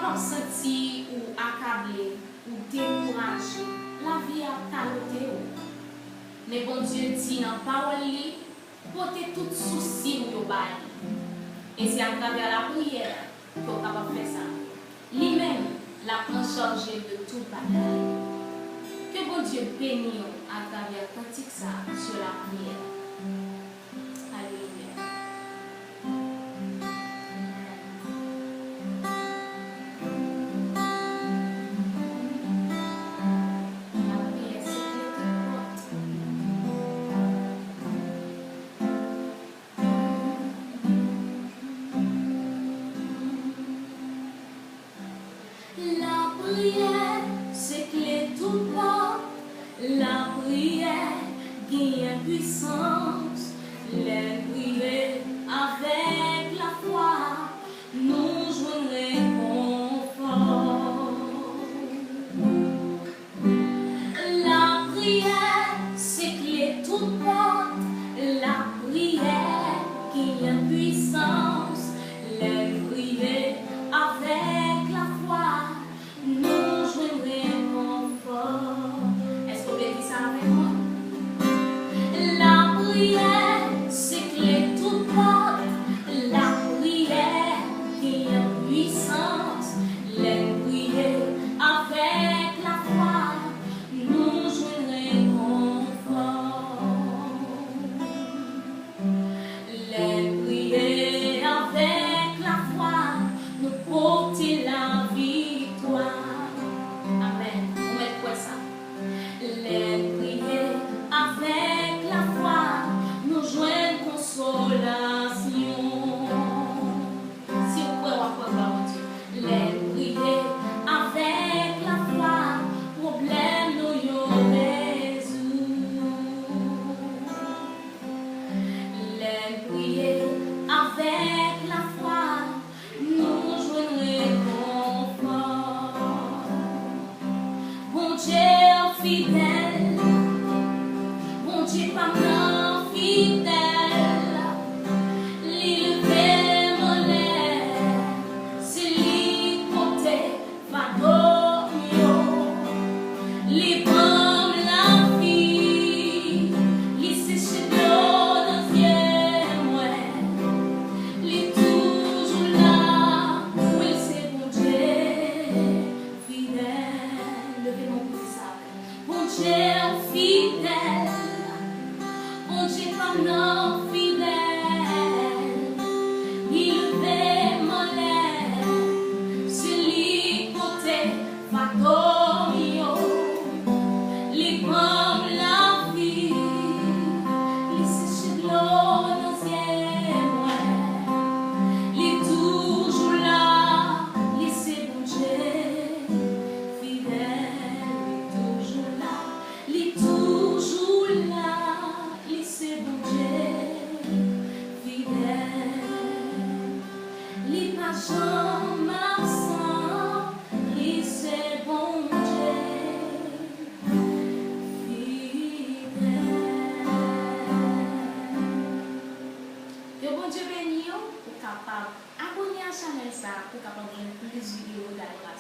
capable de sentir ou accablé ou découragé, la vie a taloté. Mais bon Dieu dit dans la parole, portez tout souci ou bail. Et c'est à travers la prière qu'on est capable de faire ça. Lui-même, la prend charge de tout bagage. Que bon Dieu bénisse à travers cantique ça sur la prière. Alléluia. La prière, c'est clé tout pas. La prière gagne puissance. Les prières avec la foi, nous jouerons confort. La prière, c'est clé tout pas. La prière gagne puissance. Les prières avec la foi, nous jouerons confort. Est-ce que vous pouvez dire ça avec moi? La prière, c'est clé toute porte. La prière qui a puissance. Les prières avec la foi, nous jouerons confort. Les prières avec la foi, nous porter la victoire. Amen. On met quoi ça? Les prières avec la foi, nous joignent consolation. Si vous pouvez voir mon Dieu, les prières avec la foi, problème nous y résout. Les prières avec la foi, nous joignons confort. Bon Dieu fidèle, bon Dieu pas non fidèle, l'élevé mon air, c'est lui côté Fadorio, les pommes la vie, les séchés de l'eau dans moi, les toujours là, oui c'est bon Dieu fidèle, levez mon pouce ça. Bon Dieu fidèle, bon Dieu pas non fidèle, il fait mon air, c'est lui côté Fadorio, les pommes la vie, les séchés de l'eau dans moi, les toujours là, les c'est bon Dieu fidèle, les toujours là, les toujours là, les c'est bon Dieu fidèle, les pas jamais absent, les c'est bon Dieu fidèle. Que bon Dieu bénisse pour capable abonner à la chaîne ça pour capable de plus de vidéos d'ailleurs.